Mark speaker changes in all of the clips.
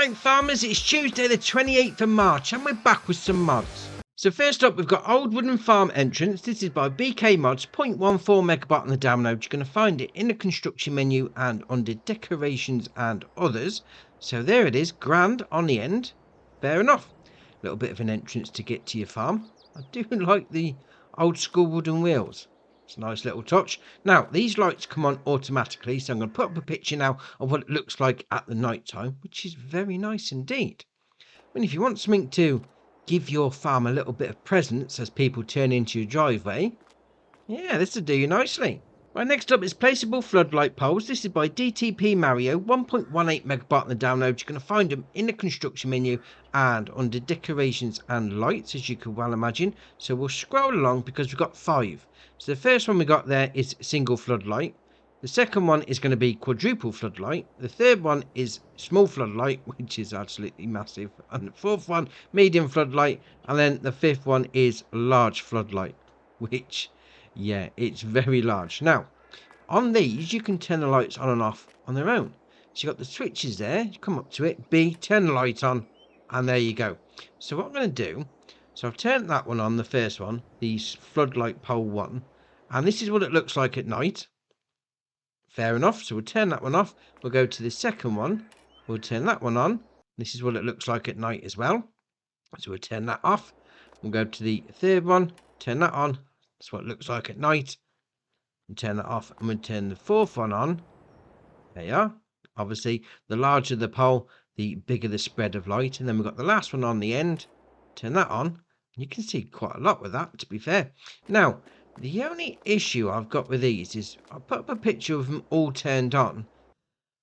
Speaker 1: Right, farmers, it's Tuesday the 28th of March and we're back with some mods. So first up, we've got Old Wooden Farm Entrance. This is by BK Mods, 0.14 megabyte on the download. You're going to find it in the construction menu and under decorations and others. So there it is, grand on the end. Fair enough. A little bit of an entrance to get to your farm. I do like the old school wooden wheels. It's a nice little touch. Now, these lights come on automatically, so I'm going to put up a picture now of what it looks like at the night time, which is very nice indeed. I mean, if you want something to give your farm a little bit of presence as people turn into your driveway, yeah, this will do you nicely. Right, next up is placeable floodlight poles. This is by DTP Mario, 1.18 megabyte on the download. You're going to find them in the construction menu and under decorations and lights, as you can well imagine. So we'll scroll along because we've got 5. So the first one we got there is single floodlight. The second one is going to be quadruple floodlight. The third one is small floodlight, which is absolutely massive. And the fourth one, medium floodlight. And then the fifth one is large floodlight, which, yeah, it's very large. Now, on these, you can turn the lights on and off on their own. So you've got the switches there. You come up to it, B, turn the light on, and there you go. So what I'm going to do, so I've turned that one on, the first one, the floodlight pole 1. And this is what it looks like at night. Fair enough. So we'll turn that one off. We'll go to the second one. We'll turn that one on. This is what it looks like at night as well. So we'll turn that off. We'll go to the third one. Turn that on. That's what it looks like at night. And turn that off. And we'll turn the fourth one on. There you are. Obviously, the larger the pole, the bigger the spread of light. And then we've got the last one on the end. Turn that on. You can see quite a lot with that, to be fair. Now, the only issue I've got with these is I put up a picture of them all turned on,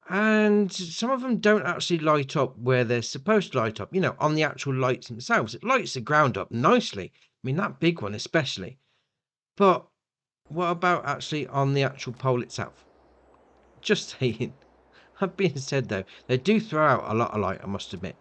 Speaker 1: and some of them don't actually light up where they're supposed to light up, you know, on the actual lights themselves. It lights the ground up nicely. I mean, that big one especially. But what about actually on the actual pole itself? Just saying. That being said, though, they do throw out a lot of light, I must admit.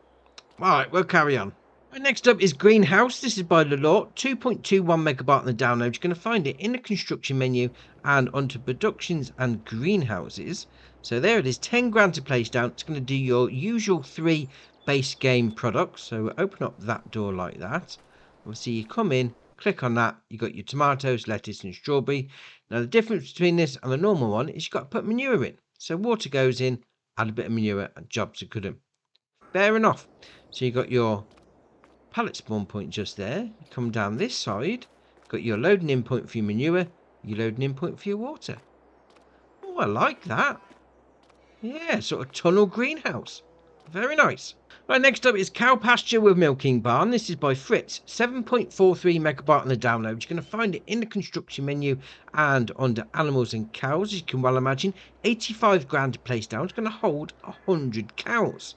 Speaker 1: Alright, we'll carry on. Next up is Greenhouse. This is by Lalort, 2.21 megabyte on the download. You're going to find it in the construction menu and under productions and greenhouses. So there it is, 10 grand to place down. It's going to do your usual 3 base game products. So open up that door like that. Obviously you come in, click on that. You got your tomatoes, lettuce and strawberry. Now the difference between this and the normal one is you've got to put manure in. So water goes in, add a bit of manure and jobs are good. Fair enough. So you got your pallet spawn point just there. You come down this side, got your loading in point for your manure, your loading in point for your water. Oh, I like that. Yeah, sort of tunnel greenhouse. Very nice. Right, next up is Cow Pasture with Milking Barn. This is by Fritz, 7.43 megabyte on the download. You're going to find it in the construction menu and under animals and cows, as you can well imagine. 85 grand to place down. It's going to hold 100 cows.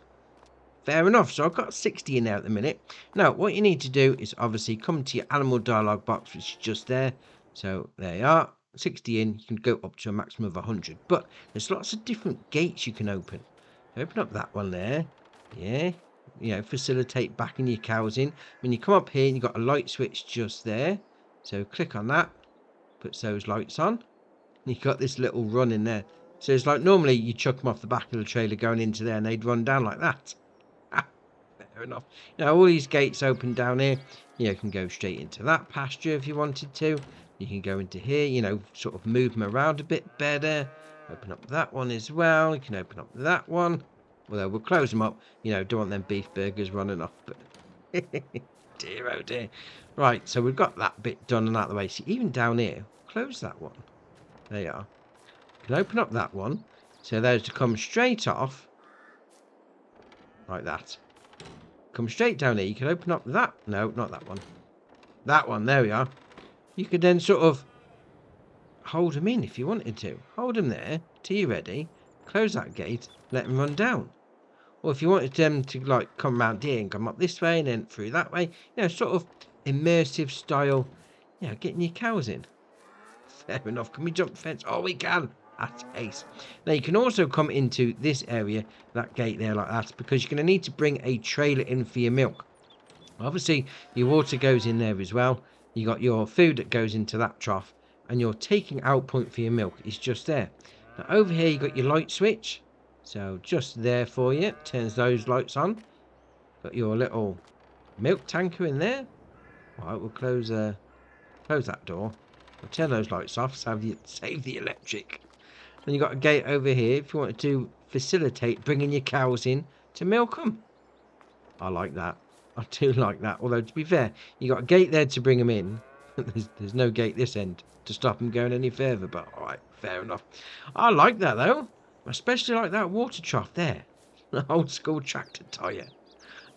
Speaker 1: Fair enough. So I've got 60 in there at the minute. Now, what you need to do is obviously come to your animal dialogue box, which is just there. So there you are. 60 in. You can go up to a maximum of 100. But there's lots of different gates you can open. Open up that one there. Yeah. You know, facilitate backing your cows in. When you come up here, you've got a light switch just there. So click on that. Puts those lights on. You've got this little run in there. So it's like normally you chuck them off the back of the trailer going into there and they'd run down like that. Fair enough. Now all these gates open down here. You can go straight into that pasture if you wanted to. You can go into here, you know, sort of move them around a bit better. Open up that one as well. You can open up that one. Although we'll close them up. You know, don't want them beef burgers running off. But dear, oh dear. Right, so we've got that bit done and out of the way. See, even down here, close that one. There you are. You can open up that one. So those to come straight off. Like that. Come straight down here. You can open up that. No, not that one. That one. There we are. You could then sort of hold them in if you wanted to. Hold them there till you're ready. Close that gate. Let them run down. Or if you wanted them to like come around here and come up this way and then through that way. You know, sort of immersive style. You know, getting your cows in. Fair enough. Can we jump the fence? Oh, we can. That's ace. Now you can also come into this area, that gate there like that, because you're going to need to bring a trailer in for your milk. Obviously, your water goes in there as well. You got your food that goes into that trough, and your taking out point for your milk is just there. Now over here, you got your light switch. So just there for you. Turns those lights on. Got your little milk tanker in there. All right, we'll close that door. We'll turn those lights off. Save the electric. Then you've got a gate over here if you wanted to facilitate bringing your cows in to milk them. I like that. I do like that. Although, to be fair, you got a gate there to bring them in. there's no gate this end to stop them going any further. But, all right, fair enough. I like that, though. I especially like that water trough there. The old school tractor tyre.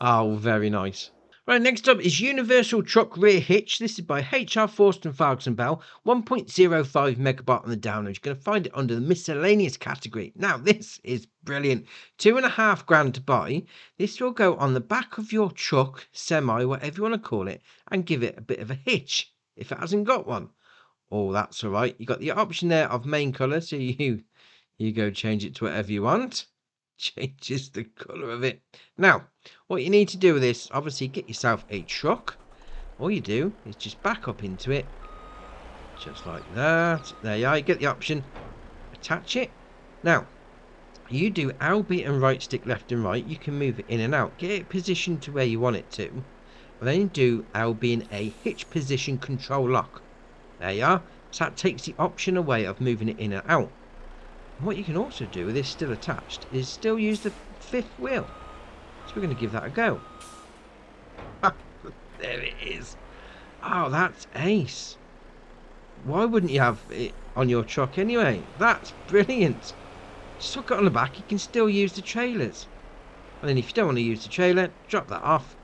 Speaker 1: Oh, very nice. Right, next up is Universal Truck Rear Hitch. This is by HR Forster and Ferguson Bell. 1.05 megabyte on the download. You're going to find it under the miscellaneous category. Now, this is brilliant. £2,500 to buy. This will go on the back of your truck, semi, whatever you want to call it, and give it a bit of a hitch if it hasn't got one. Oh, that's all right. You got the option there of main colour, so you go change it to whatever you want. Changes the colour of it. Now, what you need to do with this, obviously get yourself a truck. All you do is just back up into it. Just like that. There you are, you get the option. Attach it. Now, you do LB and right stick left and right. You can move it in and out. Get it positioned to where you want it to. And then do LB and A hitch position control lock. There you are. So that takes the option away of moving it in and out. And what you can also do with this still attached is still use the fifth wheel. So we're going to give that a go. There it is. Oh, that's ace. Why wouldn't you have it on your truck anyway? That's brilliant. Stuck it on the back, you can still use the trailers. And then if you don't want to use the trailer, drop that off.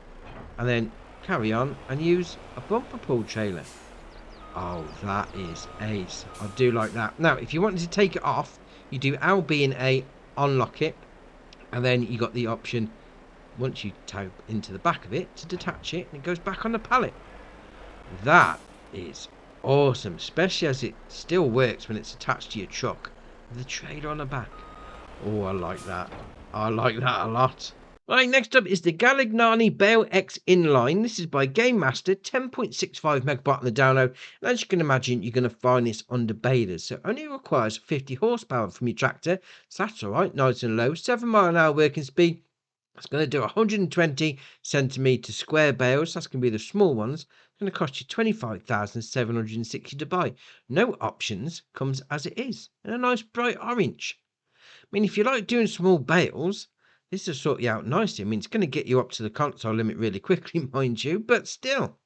Speaker 1: And then carry on and use a bumper pull trailer. Oh, that is ace. I do like that. Now, if you wanted to take it off, you do LB and A, unlock it, and then you got the option, once you tap into the back of it, to detach it, and it goes back on the pallet. That is awesome, especially as it still works when it's attached to your truck. The trailer on the back. Oh, I like that. I like that a lot. Right, next up is the Galignani Bale X Inline. This is by Game Master, 10.65 megabyte on the download. And as you can imagine, you're going to find this under balers. So it only requires 50 horsepower from your tractor. So that's all right, nice and low. 7 mile an hour working speed. It's going to do 120 centimetre square bales. That's going to be the small ones. It's going to cost you $25,760 to buy. No options, comes as it is. In a nice bright orange. I mean, if you like doing small bales, this will sort you out nicely. I mean, it's going to get you up to the console limit really quickly, mind you, but still.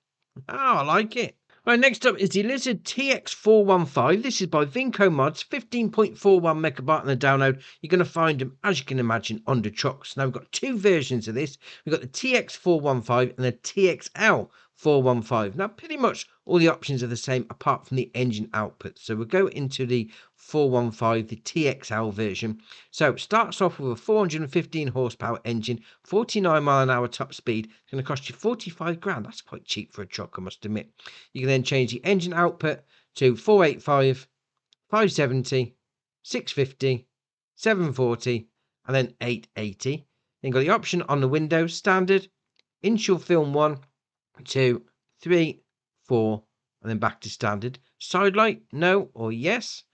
Speaker 1: Oh, I like it. Right, next up is the Lizard TX415. This is by Vinco Mods, 15.41 megabyte on the download. You're going to find them, as you can imagine, under trucks. Now, we've got two versions of this. We've got the TX415 and the TXL415. Now, pretty much all the options are the same apart from the engine output. So we'll go into the 415, the TXL version. So it starts off with a 415 horsepower engine, 49 mile an hour top speed. It's going to cost you $45,000. That's quite cheap for a truck, I must admit. You can then change the engine output to 485, 570, 650, 740, and then 880. Then you've got the option on the windows, standard, initial film 1, 2, 3, 4, and then back to standard. Side light, no or yes.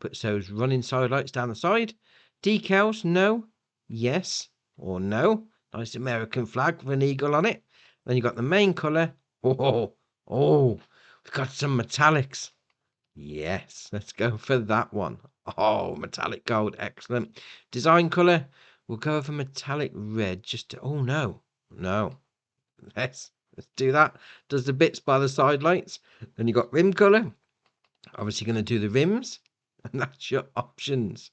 Speaker 1: Put those running side lights down the side. Decals, no, yes, or no. Nice American flag with an eagle on it. Then you've got the main colour. Oh, we've got some metallics. Yes, let's go for that one. Oh, metallic gold, excellent. Design colour, we'll go for metallic red. Oh no. Let's do that. Does the bits by the side lights. Then you've got rim colour. Obviously going to do the rims. And that's your options.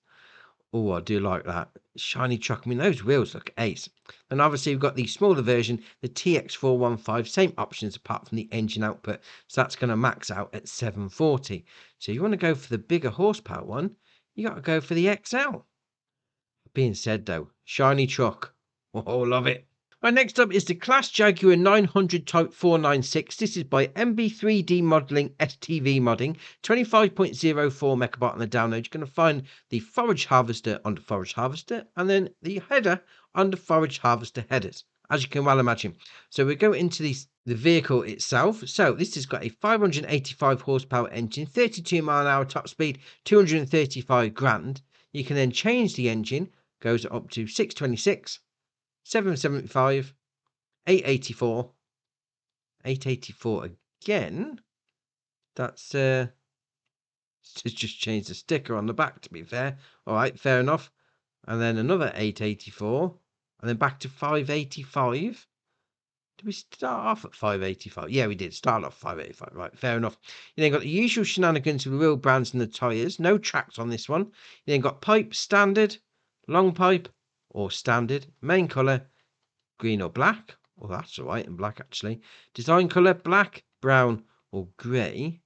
Speaker 1: Oh, I do like that. Shiny truck. I mean, those wheels look ace. And obviously, we've got the smaller version, the TX415. Same options apart from the engine output. So that's going to max out at 740. So you want to go for the bigger horsepower one, you got to go for the XL. Being said, though, shiny truck. Oh, love it. Right, next up is the Class Jaguar 900 Type 496. This is by MB3D Modelling STV Modding. 25.04 megabyte on the download. You're going to find the forage harvester under forage harvester and then the header under forage harvester headers, as you can well imagine. So we go into the vehicle itself. So this has got a 585 horsepower engine, 32 mile an hour top speed, $235,000. You can then change the engine goes up to 626, 775, 884, 884 again. That's just changed the sticker on the back, to be fair. All right, fair enough. And then another 884, and then back to 585. Did we start off at 585? Yeah, we did start off 585. Right, fair enough. You then got the usual shenanigans with the wheel brands and the tyres. No tracks on this one. You then got pipe, standard, long pipe, or standard. Main colour, green or black. Oh, that's all right, and black actually. Design colour, black, brown, or grey.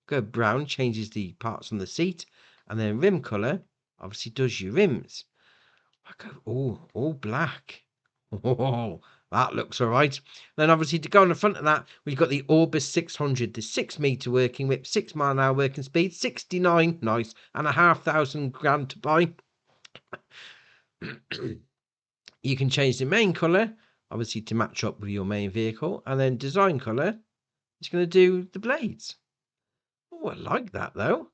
Speaker 1: Go brown, changes the parts on the seat. And then rim colour, obviously does your rims. I go, all black. Oh, that looks all right. Then obviously to go on the front of that, we've got the Orbis 600, the 6 metre working whip, 6 mile an hour working speed, 69, nice, and £1,500 to buy. You can change the main colour, obviously to match up with your main vehicle, and then design colour, it's going to do the blades. Oh, I like that though.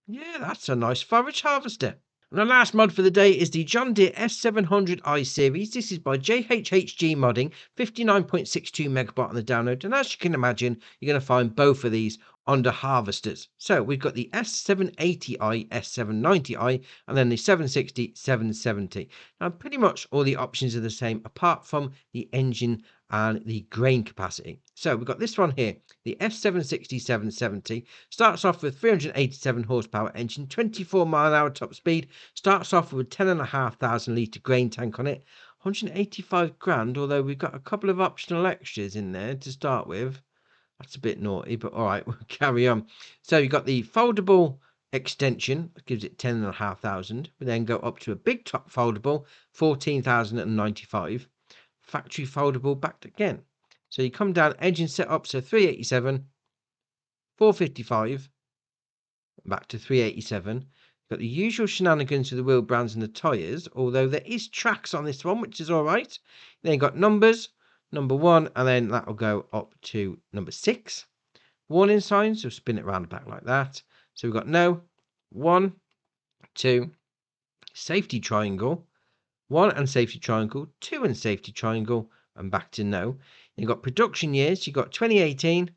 Speaker 1: Yeah, that's a nice forage harvester. And the last mod for the day is the John Deere S700i series. This is by JHHG Modding, 59.62 megabyte on the download. And as you can imagine, you're going to find both of these under harvesters. So we've got the S780i, S790i, and then the 760, 770. Now pretty much all the options are the same apart from the engine and the grain capacity. So we've got this one here, the S760 770, starts off with 387 horsepower engine, 24 mile an hour top speed, starts off with a 10,500 litre grain tank on it, 185 grand, although we've got a couple of optional extras in there to start with. That's a bit naughty, but all right, we'll carry on. So you've got the foldable extension, that gives it 10,500. We then go up to a big top foldable, 14,095. Factory foldable back again. So you come down, engine set up, so 387, 455, back to 387. Got the usual shenanigans with the wheel brands and the tyres, although there is tracks on this one, which is all right. Then got numbers, number 1, and then that will go up to number 6. Warning signs, so spin it around the back like that. So we've got no, 1, 2, safety triangle, 1 and safety triangle, 2 and safety triangle, and back to no. You've got production years, you've got 2018,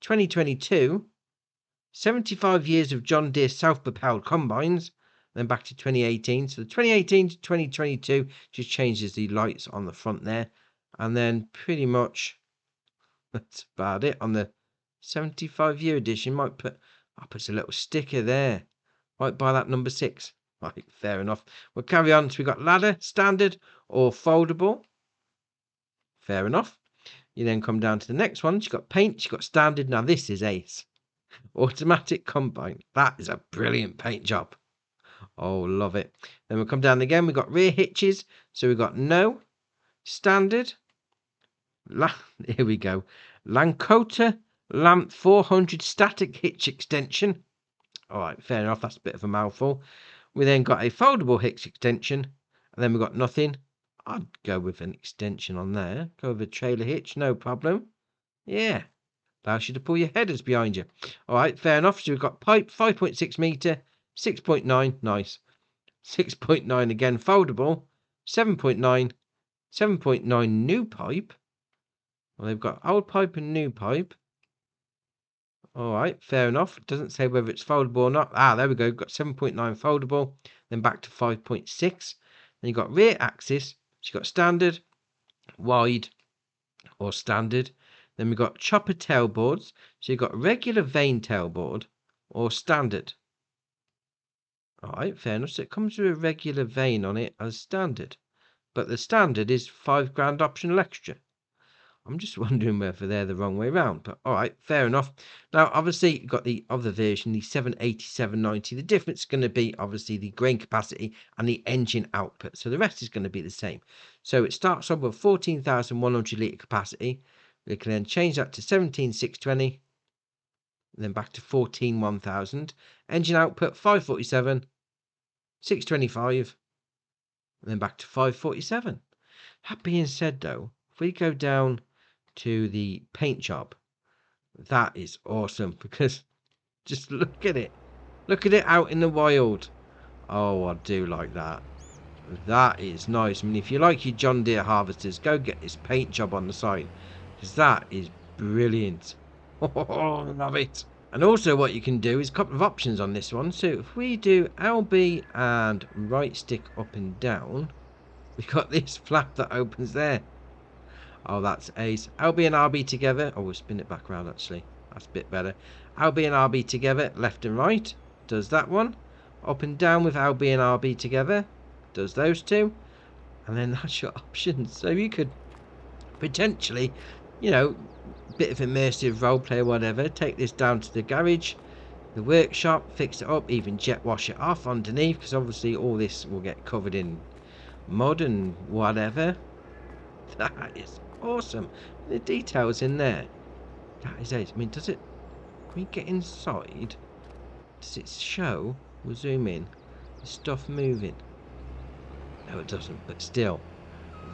Speaker 1: 2022, 75 years of John Deere self-propelled combines, then back to 2018. So the 2018 to 2022 just changes the lights on the front there. And then pretty much that's about it. On the 75-year edition, I'll put a little sticker there. Right by that number 6. Right, fair enough. We'll carry on. So we've got ladder, standard, or foldable. Fair enough. You then come down to the next one. You've got paint, you've got standard. Now this is ace. Automatic combine. That is a brilliant paint job. Oh, love it. Then we'll come down again. We've got rear hitches. So we've got no, standard. Here we go. Lankota Lamp 400 static hitch extension. All right, fair enough. That's a bit of a mouthful. We then got a foldable hitch extension. And then we've got nothing. I'd go with an extension on there. Go with a trailer hitch. No problem. Yeah. Allows you to pull your headers behind you. All right, fair enough. So we've got pipe, 5.6 metre, 6.9, nice. 6.9 again, foldable, 7.9, 7.9 new pipe. Well, they've got old pipe and new pipe. All right, fair enough. It doesn't say whether it's foldable or not. Ah, there we go. We've got 7.9 foldable, then back to 5.6. Then you've got rear axis. So you've got standard, wide, or standard. Then we've got chopper tailboards. So you've got regular vane tailboard or standard. All right, fair enough. So it comes with a regular vane on it as standard. But the standard is £5,000 optional extra. I'm just wondering whether they're the wrong way around. But all right, fair enough. Now, obviously, you've got the other version, the 780, 790. The difference is going to be, obviously, the grain capacity and the engine output. So the rest is going to be the same. So it starts off with 14,100 litre capacity. We can then change that to 17,620. Then back to 14,1000. Engine output 547, 625. And then back to 547. That being said, though, if we go down to the paint job, that is awesome because just look at it. Look at it out in the wild. Oh, I do like that. That is nice. I mean, if you like your John Deere harvesters, go get this paint job on the side, because that is brilliant. Oh, love it. And also what you can do is a couple of options on this one. So if we do LB and right stick up and down, we've got this flap that opens there. Oh, that's ace. LB and RB together. Oh, we'll spin it back around actually. That's a bit better. LB and RB together, left and right. Does that one. Up and down with LB and RB together. Does those two. And then that's your options. So you could potentially, you know, bit of immersive roleplay or whatever, take this down to the garage, the workshop, fix it up, even jet wash it off underneath, because obviously all this will get covered in mud and whatever. That is awesome. The details in there. That is ace. I mean, does it, when we get inside, does it show, we'll zoom in, the stuff moving? No, it doesn't, but still,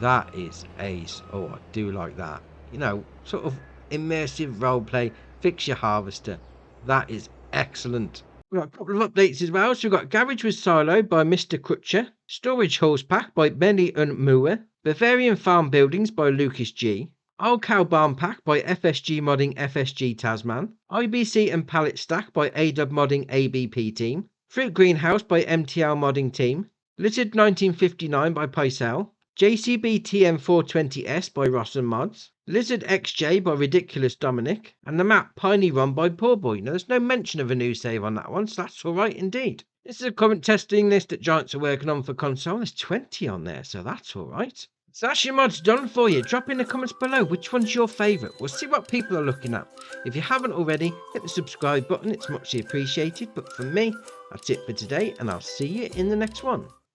Speaker 1: that is ace. Oh, I do like that. You know, sort of immersive roleplay, fix your harvester. That is excellent. We've got a couple of updates as well. So we've got Garage with Silo by Mr. Crutcher, Storage Horse Pack by Benny and Moore, Bavarian Farm Buildings by Lucas G, Old Cow Barn Pack by FSG Modding FSG Tasman, IBC and Pallet Stack by AW Modding ABP Team, Fruit Greenhouse by MTL Modding Team, Lizard 1959 by Picel, JCB TM420S by Ross and Mods, Lizard XJ by Ridiculous Dominic, and the map Piney Run by Poor Boy. Now, there's no mention of a new save on that one, so that's alright indeed. This is a current testing list that Giants are working on for console. There's 20 on there, so that's alright. So that's your mods done for you. Drop in the comments below which one's your favourite. We'll see what people are looking at. If you haven't already, hit the subscribe button. It's muchly appreciated. But for me, that's it for today, and I'll see you in the next one.